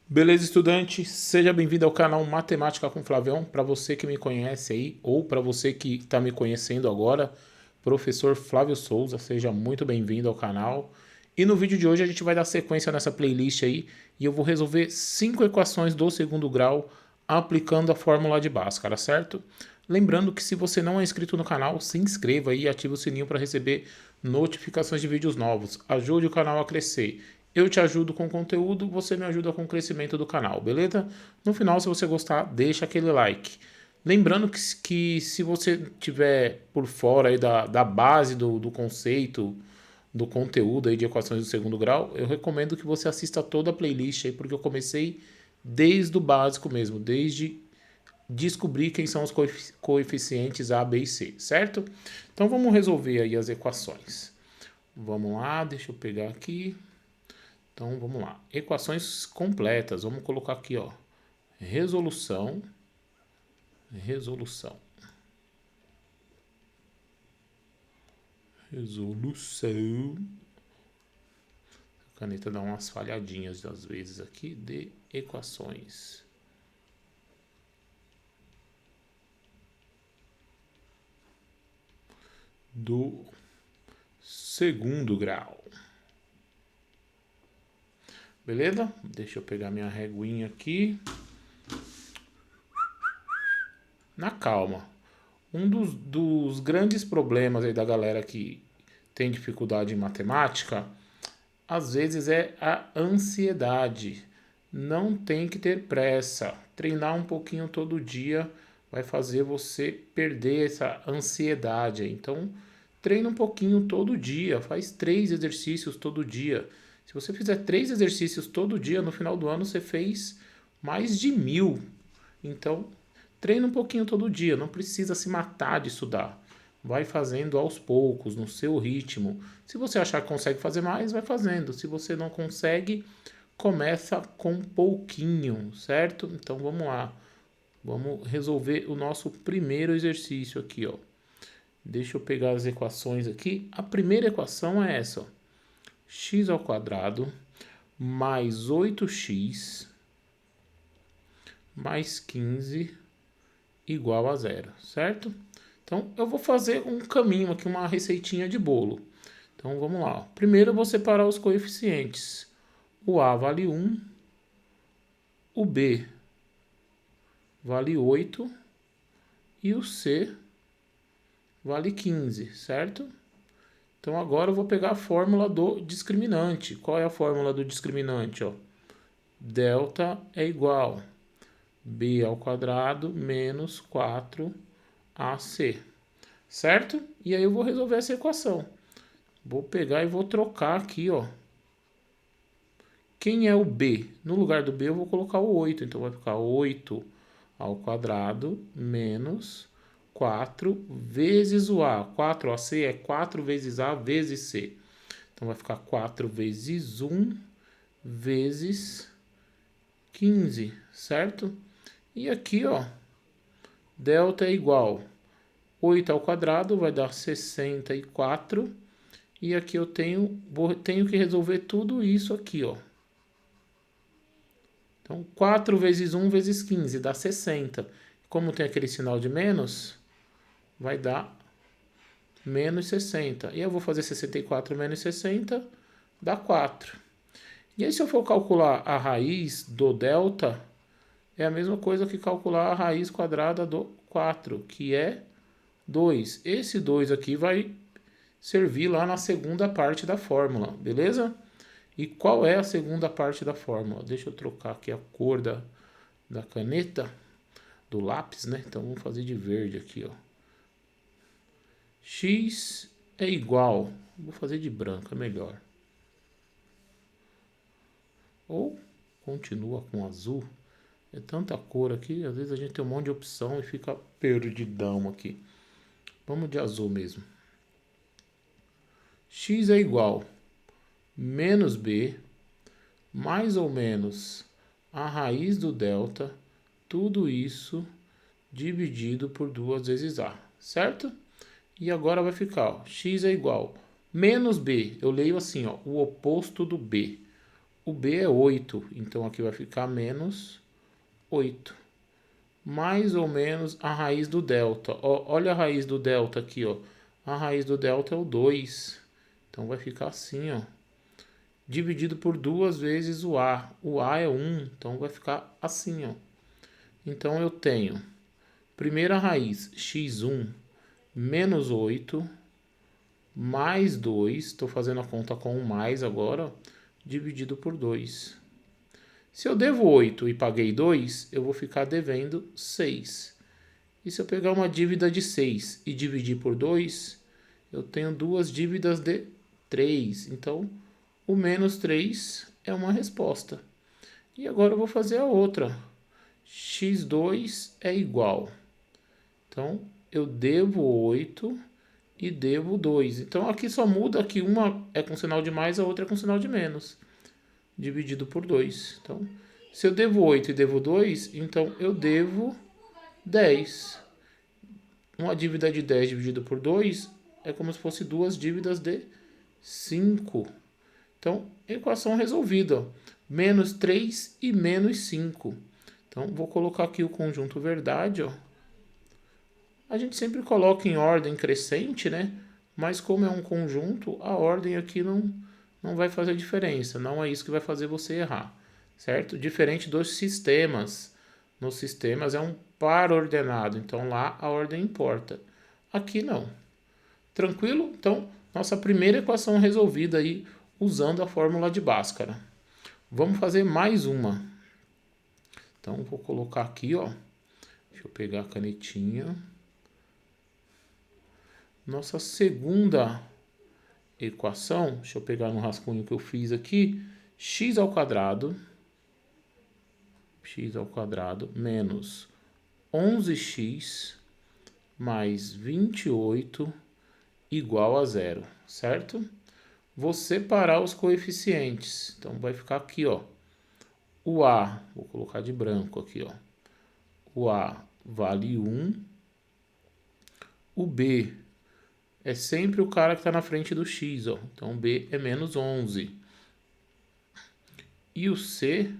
Beleza, estudante? Seja bem-vindo ao canal Matemática com Flavião. Para você que me conhece aí, ou para você que está me conhecendo agora, professor Flávio Souza, seja muito bem-vindo ao canal. E no vídeo de hoje a gente vai dar sequência nessa playlist aí e eu vou resolver 5 equações do segundo grau aplicando a fórmula de Bhaskara, certo? Lembrando que se você não é inscrito no canal, se inscreva aí e ative o sininho para receber notificações de vídeos novos. Ajude o canal a crescer. Eu te ajudo com conteúdo, você me ajuda com o crescimento do canal, beleza? No final, se você gostar, deixa aquele like. Lembrando que se você tiver por fora aí da base do conceito, do conteúdo aí de equações do segundo grau, eu recomendo que você assista toda a playlist aí, porque eu comecei desde o básico mesmo, desde descobrir quem são os coeficientes A, B e C, certo? Então vamos resolver aí as equações. Vamos lá, deixa eu pegar aqui. Então vamos lá. Equações completas. Vamos colocar aqui, ó. Resolução. Resolução. Resolução. A caneta dá umas falhadinhas às vezes aqui de equações. Do segundo grau. Beleza? Deixa eu pegar minha reguinha aqui. Na calma. Um dos grandes problemas aí da galera que tem dificuldade em matemática, às vezes é a ansiedade. Não tem que ter pressa. Treinar um pouquinho todo dia vai fazer você perder essa ansiedade. Então, treina um pouquinho todo dia. Faz 3 exercícios todo dia. Se você fizer 3 exercícios todo dia, no final do ano você fez mais de 1000. Então, treina um pouquinho todo dia. Não precisa se matar de estudar. Vai fazendo aos poucos, no seu ritmo. Se você achar que consegue fazer mais, vai fazendo. Se você não consegue, começa com pouquinho, certo? Então vamos lá. Vamos resolver o nosso primeiro exercício aqui, ó. Deixa eu pegar as equações aqui. A primeira equação é essa, ó. X ao quadrado mais 8x mais 15 igual a zero, certo? Então, eu vou fazer um caminho aqui, uma receitinha de bolo. Então, vamos lá. Primeiro, eu vou separar os coeficientes. O A vale 1, o B vale 8 e o C vale 15, certo? Então, agora eu vou pegar a fórmula do discriminante. Qual é a fórmula do discriminante? Ó? Delta é igual a b ao quadrado menos 4ac, certo? E aí eu vou resolver essa equação. Vou pegar e vou trocar aqui, ó. Quem é o b? No lugar do b eu vou colocar o 8, então vai ficar 8 ao quadrado menos 4 vezes o a. 4ac é 4 vezes a vezes c. Então vai ficar 4 vezes 1 vezes 15, certo? E aqui, ó, delta é igual 8 ao quadrado, vai dar 64. E aqui eu tenho que resolver tudo isso aqui, ó. Então, 4 vezes 1 vezes 15 dá 60. Como tem aquele sinal de menos, vai dar menos 60. E eu vou fazer 64 menos 60, dá 4. E aí, se eu for calcular a raiz do delta, é a mesma coisa que calcular a raiz quadrada do 4, que é 2. Esse 2 aqui vai servir lá na segunda parte da fórmula, beleza? E qual é a segunda parte da fórmula? Deixa eu trocar aqui a cor da caneta, do lápis, né? Então vamos fazer de verde aqui, ó. X é igual, vou fazer de branco, é melhor. Ou continua com azul. É tanta cor aqui, às vezes a gente tem um monte de opção e fica perdidão aqui. Vamos de azul mesmo. X é igual menos b mais ou menos a raiz do delta, tudo isso dividido por 2 vezes a, certo? E agora vai ficar, ó, x é igual menos b, eu leio assim, ó, o oposto do b. O B é 8, então aqui vai ficar menos 8. Mais ou menos a raiz do delta. Ó, olha a raiz do delta aqui, ó. A raiz do delta é o 2. Então vai ficar assim, ó. Dividido por 2 vezes o A. O A é 1, então vai ficar assim, ó. Então eu tenho primeira raiz, x1 menos 8, mais 2. Estou fazendo a conta com um mais agora, ó, dividido por 2. Se eu devo 8 e paguei 2, eu vou ficar devendo 6. E se eu pegar uma dívida de 6 e dividir por 2, eu tenho duas dívidas de 3. Então, o menos 3 é uma resposta. E agora eu vou fazer a outra. x2 é igual. Então, eu devo 8 e devo 2. Então, aqui só muda que uma é com sinal de mais, a outra é com sinal de menos. Dividido por 2. Então, se eu devo 8 e devo 2, então eu devo 10. Uma dívida de 10 dividido por 2 é como se fosse duas dívidas de 5. Então, equação resolvida. Menos 3 e menos 5. Então, vou colocar aqui o conjunto verdade, ó. A gente sempre coloca em ordem crescente, né? Mas como é um conjunto, a ordem aqui não vai fazer diferença. Não é isso que vai fazer você errar, certo? Diferente dos sistemas. Nos sistemas é um par ordenado, então lá a ordem importa. Aqui não. Tranquilo? Então, nossa primeira equação resolvida aí usando a fórmula de Bhaskara. Vamos fazer mais uma. Então, vou colocar aqui, ó. Deixa eu pegar a canetinha. Nossa segunda equação, deixa eu pegar no rascunho que eu fiz aqui, x ao quadrado menos 11x mais 28 igual a zero, certo? Vou separar os coeficientes, então vai ficar aqui, ó, o A, vou colocar de branco aqui, ó, o A vale 1, o B é sempre o cara que está na frente do x, ó. Então, B é menos 11. E o C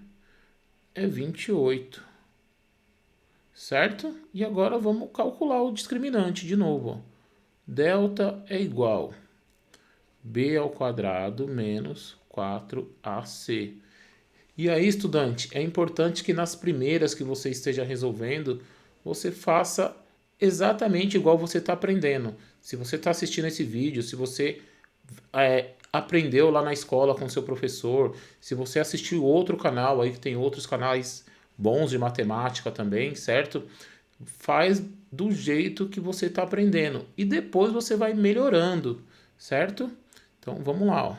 é 28. Certo? E agora vamos calcular o discriminante de novo, ó. Delta é igual B ao quadrado menos 4AC. E aí, estudante, é importante que nas primeiras que você esteja resolvendo, você faça exatamente igual você está aprendendo. Se você está assistindo esse vídeo, se você aprendeu lá na escola com seu professor, se você assistiu outro canal aí, que tem outros canais bons de matemática também, certo? Faz do jeito que você está aprendendo. E depois você vai melhorando, certo? Então, vamos lá, ó.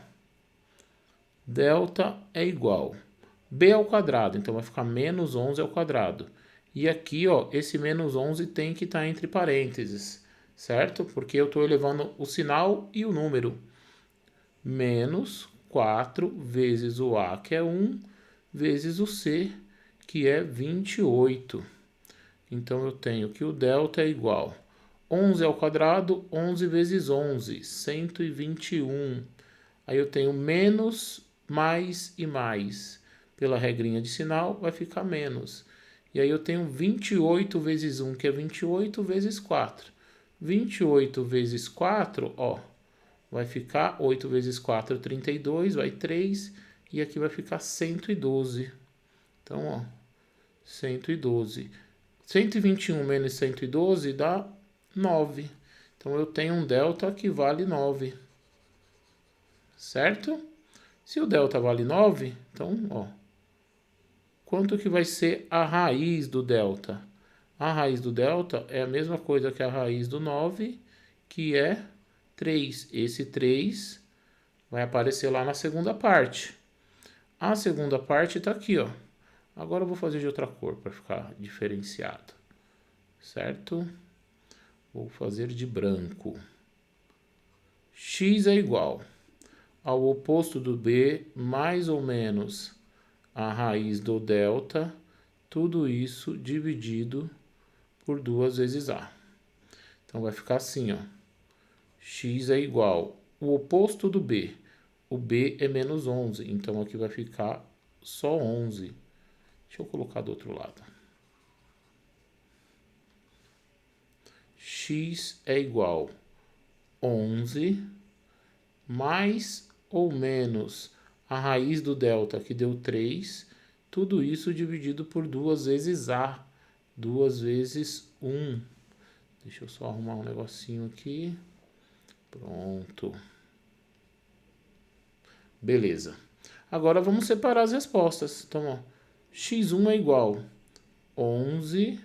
Delta é igual B ao quadrado, então vai ficar menos 11 ao quadrado. E aqui, ó, esse menos 11 tem que estar entre parênteses, certo? Porque eu estou elevando o sinal e o número. Menos 4 vezes o A, que é 1, vezes o C, que é 28. Então, eu tenho que o delta é igual 11 ao quadrado, 11 vezes 11, 121. Aí eu tenho menos, mais e mais. Pela regrinha de sinal, vai ficar menos. E aí eu tenho 28 vezes 1, que é 28 vezes 4. 28 vezes 4, ó, vai ficar 8 vezes 4, 32, vai 3. E aqui vai ficar 112. Então, ó, 112. 121 menos 112 dá 9. Então, eu tenho um delta que vale 9. Certo? Se o delta vale 9, então, ó, quanto que vai ser a raiz do delta? A raiz do delta é a mesma coisa que a raiz do 9, que é 3. Esse 3 vai aparecer lá na segunda parte. A segunda parte está aqui, ó. Agora eu vou fazer de outra cor para ficar diferenciado. Certo? Vou fazer de branco. X é igual ao oposto do B, mais ou menos a raiz do delta, tudo isso dividido por 2 vezes A. Então, vai ficar assim, ó. X é igual o oposto do B. O B é menos 11, então aqui vai ficar só 11. Deixa eu colocar do outro lado. X é igual a 11 mais ou menos a raiz do delta, que deu 3, tudo isso dividido por 2 vezes A, 2 vezes 1. Deixa eu só arrumar um negocinho aqui. Pronto. Beleza. Agora vamos separar as respostas. Então, ó, x1 é igual a 11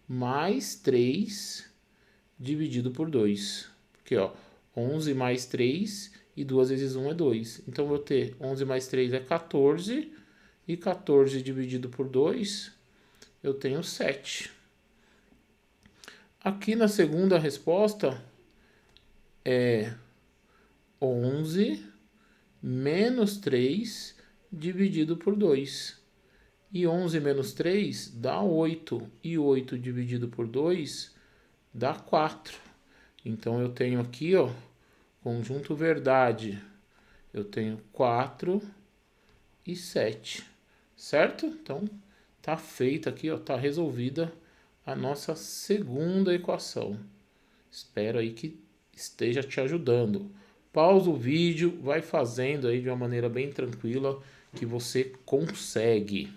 mais 3 dividido por 2. Porque, ó, 11 mais 3 e 2 vezes 1 é 2. Então, eu vou ter 11 mais 3 é 14. E 14 dividido por 2, eu tenho 7. Aqui na segunda resposta é 11 menos 3 dividido por 2. E 11 menos 3 dá 8. E 8 dividido por 2 dá 4. Então, eu tenho aqui, ó, conjunto verdade. Eu tenho 4 e 7. Certo? Então, tá feita aqui, ó, tá resolvida a nossa segunda equação. Espero aí que esteja te ajudando. Pausa o vídeo, vai fazendo aí de uma maneira bem tranquila que você consegue.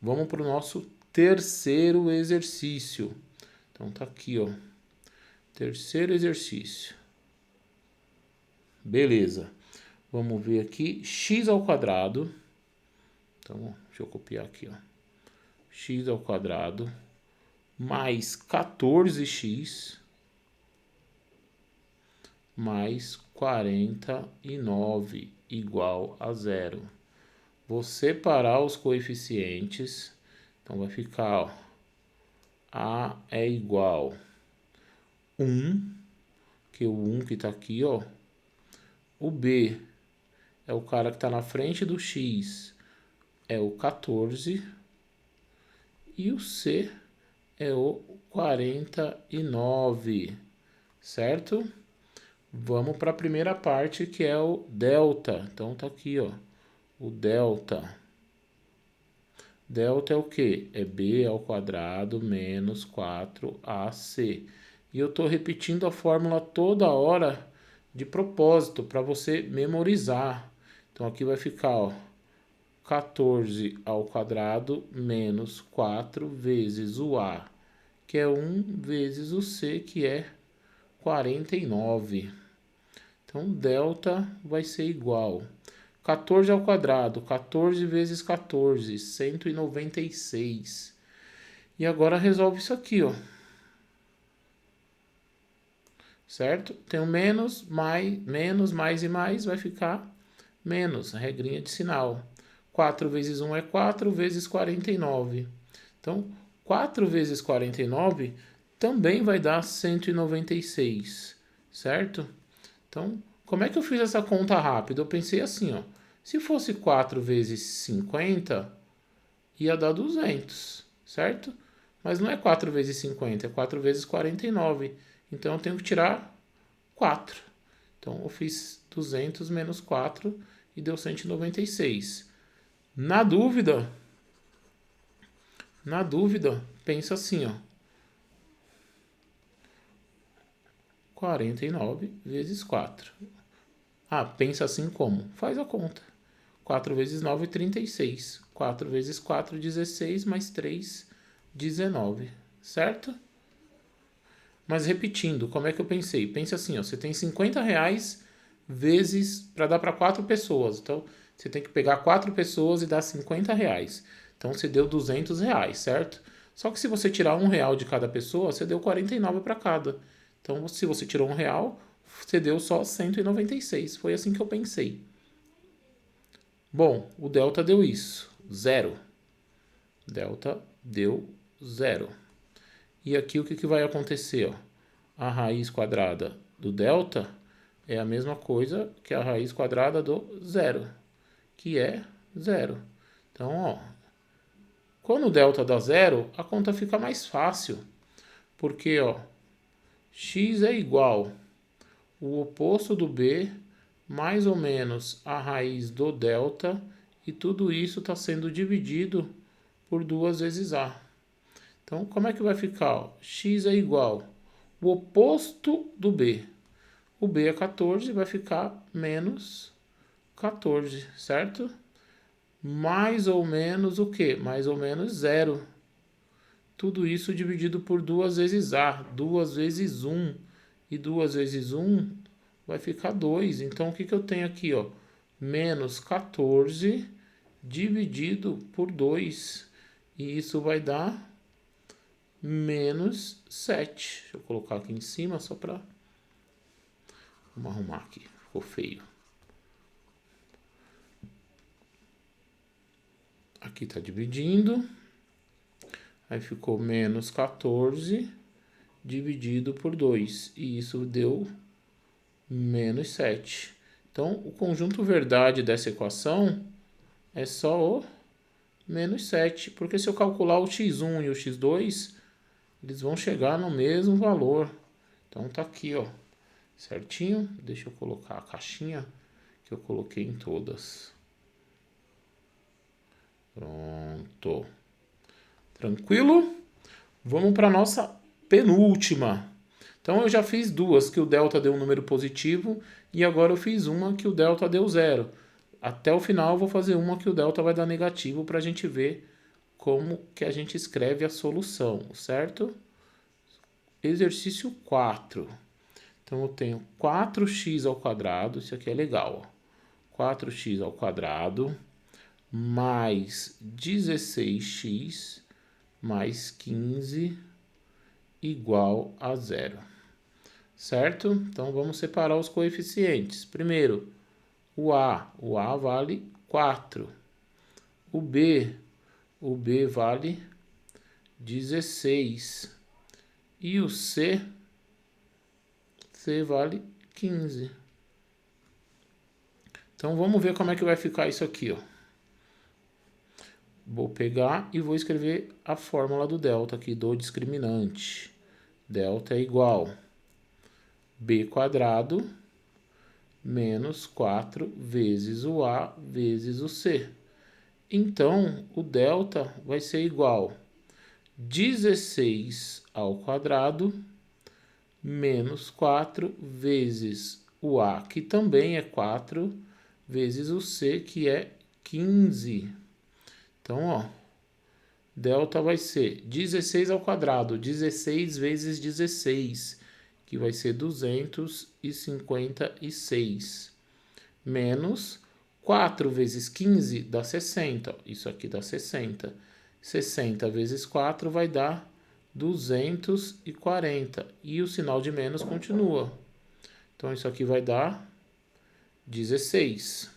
Vamos para o nosso terceiro exercício. Então tá aqui, ó. Terceiro exercício. Beleza. Vamos ver aqui, x ao quadrado. Então, deixa eu copiar aqui, ó. X ao quadrado mais 14x mais 49 igual a 0. Vou separar os coeficientes. Então, vai ficar, ó, A é igual a 1, que é o 1 que está aqui, ó. O B é o cara que está na frente do x, é o 14. E o C é o 49, certo? Vamos para a primeira parte, que é o delta. Então, tá aqui, ó, o delta. Delta é o quê? É b ao quadrado menos 4ac. E eu estou repetindo a fórmula toda hora de propósito, para você memorizar. Então, aqui vai ficar, ó, 14 ao quadrado menos 4 vezes o A, que é 1 vezes o C, que é 49. Então, delta vai ser igual 14 ao quadrado, 14 vezes 14, 196. E agora resolve isso aqui, ó. Certo? Tem o menos, mais e mais, vai ficar menos, regrinha de sinal. 4 vezes 1 é 4, vezes 49. Então, 4 vezes 49 também vai dar 196, certo? Então, como é que eu fiz essa conta rápida? Eu pensei assim, ó. Se fosse 4 vezes 50, ia dar 200, certo? Mas não é 4 vezes 50, é 4 vezes 49. Então, eu tenho que tirar 4. Então, eu fiz 200 menos 4 e deu 196. Na dúvida, pensa assim, ó. 49 vezes 4. Ah, pensa assim como? Faz a conta. 4 vezes 9, 36. 4 vezes 4, 16, mais 3, 19. Certo? Mas repetindo, como é que eu pensei? Pensa assim, ó, você tem 50 reais vezes para dar para 4 pessoas. Então, você tem que pegar 4 pessoas e dar 50 reais. Então, você deu 200 reais, certo? Só que se você tirar R$1 de cada pessoa, você deu 49 para cada. Então, se você tirou R$1, você deu só 196. Foi assim que eu pensei. Bom, o delta deu isso, 0. Delta deu 0. E aqui o que vai acontecer? Ó? A raiz quadrada do delta é a mesma coisa que a raiz quadrada do 0, que é 0. Então, ó, quando o delta dá 0, a conta fica mais fácil, porque ó, x é igual o oposto do b mais ou menos a raiz do delta e tudo isso está sendo dividido por 2 vezes A. Então, como é que vai ficar? Ó? X é igual o oposto do B. O B é 14, vai ficar menos 14, certo? Mais ou menos o quê? Mais ou menos 0. Tudo isso dividido por 2 vezes A. 2 vezes 1. E 2 vezes 1 vai ficar 2. Então, o que eu tenho aqui? Ó? Menos 14 dividido por 2. E isso vai dar menos 7. Deixa eu colocar aqui em cima só para... Vamos arrumar aqui. Ficou feio. Aqui está dividindo. Aí ficou menos 14 dividido por 2. E isso deu menos 7. Então, o conjunto verdade dessa equação é só o menos 7. Porque se eu calcular o x1 e o x2, eles vão chegar no mesmo valor. Então, tá aqui, ó. Certinho? Deixa eu colocar a caixinha que eu coloquei em todas. Pronto. Tranquilo? Vamos para a nossa penúltima. Então, eu já fiz duas que o delta deu um número positivo e agora eu fiz uma que o delta deu 0. Até o final eu vou fazer uma que o delta vai dar negativo para a gente ver como que a gente escreve a solução, certo? Exercício 4. Então, eu tenho 4x ao quadrado, isso aqui é legal, ó. 4x ao quadrado mais 16x mais 15 igual a 0. Certo? Então, vamos separar os coeficientes. Primeiro, o A vale 4. O B vale 16. E o C vale 15. Então, vamos ver como é que vai ficar isso aqui, ó. Vou pegar e vou escrever a fórmula do delta aqui, do discriminante. Delta é igual b quadrado menos 4 vezes o A vezes o C. Então, o delta vai ser igual 16 ao quadrado menos 4 vezes o A, que também é 4, vezes o C, que é 15. Então, ó, delta vai ser 16 ao quadrado, 16 vezes 16, que vai ser 256, menos 4 vezes 15 dá 60, isso aqui dá 60. 60 vezes 4 vai dar 240, e o sinal de menos continua. Então, isso aqui vai dar 16.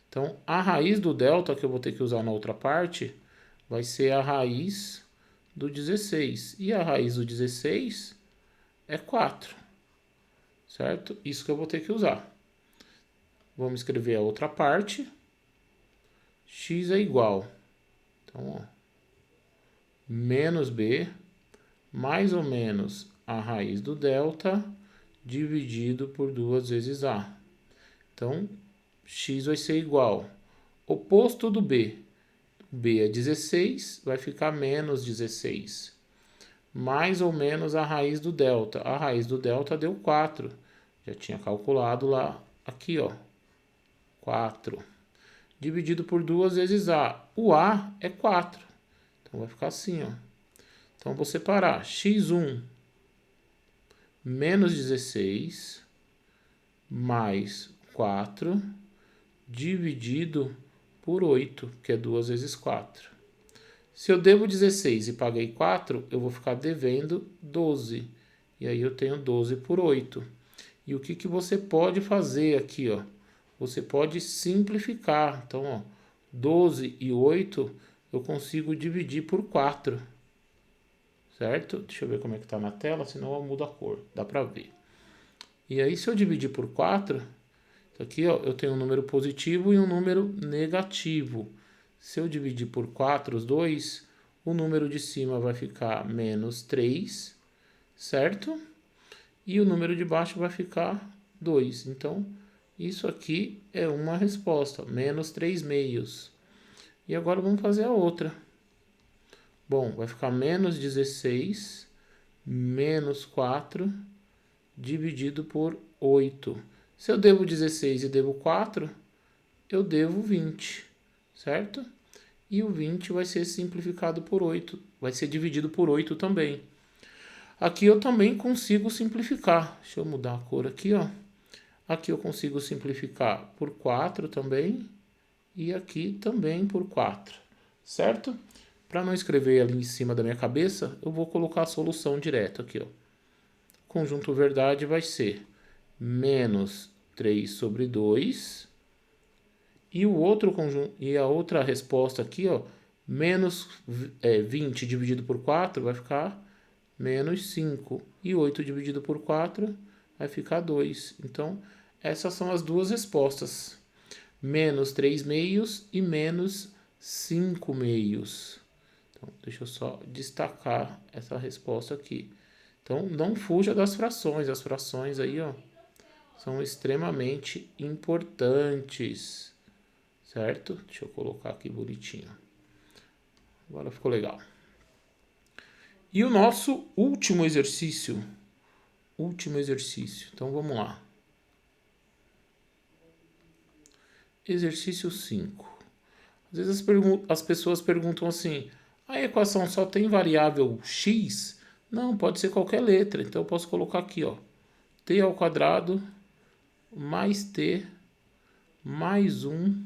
Então, a raiz do delta, que eu vou ter que usar na outra parte, vai ser a raiz do 16. E a raiz do 16 é 4. Certo? Isso que eu vou ter que usar. Vamos escrever a outra parte. X é igual. Então, ó, menos b, mais ou menos a raiz do delta, dividido por 2 vezes a. Então, x vai ser igual oposto do b. B é 16, vai ficar menos 16. Mais ou menos a raiz do delta. A raiz do delta deu 4. Já tinha calculado lá, aqui, ó. 4. Dividido por 2 vezes a. O a é 4. Então, vai ficar assim, ó. Então, vou separar x1 menos 16 mais 4 dividido por 8, que é 2 vezes 4. Se eu devo 16 e paguei 4, eu vou ficar devendo 12. E aí eu tenho 12 por 8. E o que você pode fazer aqui, ó? Você pode simplificar. Então, ó, 12 e 8 eu consigo dividir por 4. Certo? Deixa eu ver como é que tá na tela, senão eu mudo a cor. Dá pra ver. E aí, se eu dividir por 4... Aqui, ó, eu tenho um número positivo e um número negativo. Se eu dividir por 4 os dois, o número de cima vai ficar menos 3, certo? E o número de baixo vai ficar 2. Então, Isso aqui é uma resposta, menos 3 meios. E agora vamos fazer a outra. Bom, vai ficar menos 16 menos 4 dividido por 8. Se eu devo 16 e devo 4, eu devo 20, certo? E o 20 vai ser simplificado por 8, vai ser dividido por 8 também. Aqui eu também consigo simplificar. Deixa eu mudar a cor aqui, ó. Aqui eu consigo simplificar por 4 também. E aqui também por 4, certo? Para não escrever ali em cima da minha cabeça, eu vou colocar a solução direto aqui, ó. Conjunto verdade vai ser menos 3 sobre 2. E o outro conjunto, e a outra resposta aqui, ó, menos 20 dividido por 4 vai ficar menos 5. E 8 dividido por 4 vai ficar 2. Então, essas são as duas respostas. Menos 3 meios e menos 5 meios. Então, deixa eu só destacar essa resposta aqui. Então, não fuja das frações. As frações aí, ó, são extremamente importantes. Certo? Deixa eu colocar aqui bonitinho. Agora ficou legal. E o nosso último exercício. Então, vamos lá. Exercício 5. Às vezes as pessoas perguntam assim, a equação só tem variável x? Não, pode ser qualquer letra. Então eu posso colocar aqui, ó, t ao quadrado mais t mais 1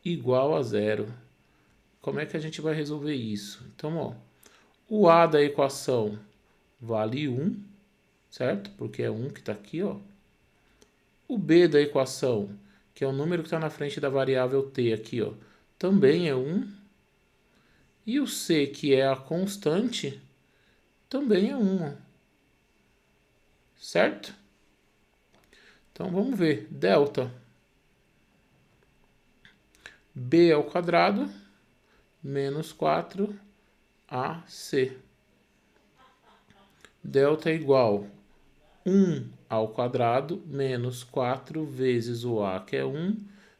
igual a 0. Como é que a gente vai resolver isso? Então, ó, o a da equação vale 1, certo? Porque é 1 que está aqui, ó. O b da equação, que é o número que está na frente da variável t aqui, ó, também é 1. E o c, que é a constante, também é 1. Certo? Então, vamos ver. Delta b ao quadrado menos 4ac. Delta é igual 1 ao quadrado menos 4 vezes o a, que é 1,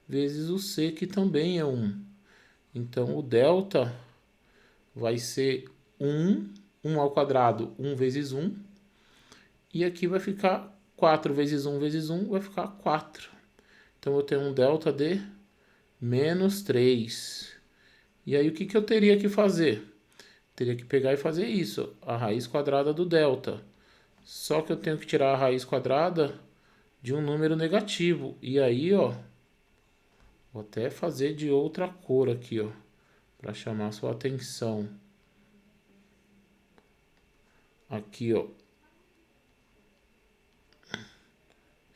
vezes o c, que também é 1. Então, o delta vai ser 1 ao quadrado, 1 vezes 1. E aqui vai ficar 4 vezes 1 vezes 1, vai ficar 4. Então, eu tenho um delta de menos 3. E aí, o que eu teria que fazer? Teria que pegar e fazer isso, a raiz quadrada do delta. Só que eu tenho que tirar a raiz quadrada de um número negativo. E aí, ó, vou até fazer de outra cor aqui, ó, para chamar a sua atenção. Aqui, ó.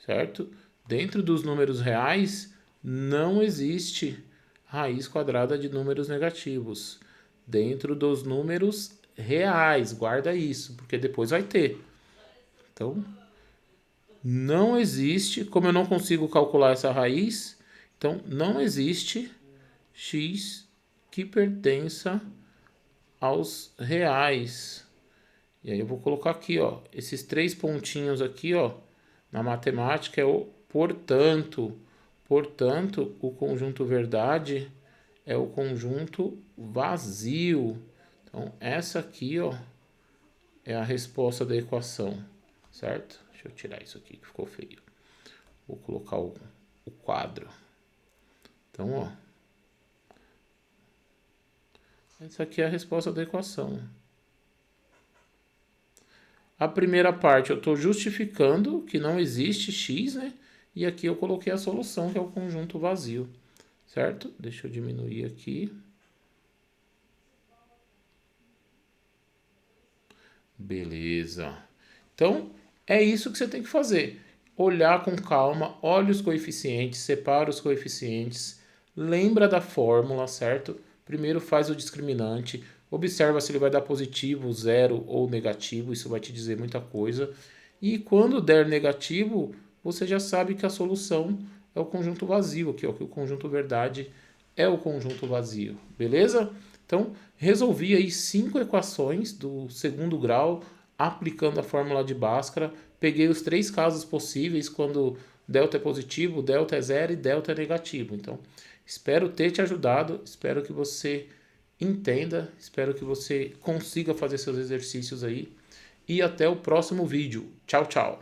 Certo? Dentro dos números reais, não existe raiz quadrada de números negativos. Dentro dos números reais, guarda isso, porque depois vai ter. Então, não existe, como eu não consigo calcular essa raiz, então não existe x que pertença aos reais. E aí eu vou colocar aqui, ó, esses 3 pontinhos aqui, ó, na matemática é o portanto. Portanto, o conjunto verdade é o conjunto vazio. Então, essa aqui, ó, é a resposta da equação, certo? Deixa eu tirar isso aqui que ficou feio. Vou colocar o quadro. Então, ó, essa aqui é a resposta da equação. A primeira parte eu estou justificando que não existe x, né? E aqui eu coloquei a solução, que é o conjunto vazio, certo? Deixa eu diminuir aqui. Beleza. Então, é isso que você tem que fazer. Olhar com calma, olha os coeficientes, separa os coeficientes, lembra da fórmula, certo? Primeiro faz o discriminante, observa se ele vai dar positivo, zero ou negativo, isso vai te dizer muita coisa. E quando der negativo, você já sabe que a solução é o conjunto vazio, que é o conjunto verdade é o conjunto vazio, beleza? Então, resolvi aí 5 equações do segundo grau, aplicando a fórmula de Bhaskara. Peguei os 3 casos possíveis quando delta é positivo, delta é zero e delta é negativo. Então, espero ter te ajudado, espero que você entenda, espero que você consiga fazer seus exercícios aí. E até o próximo vídeo. Tchau, tchau.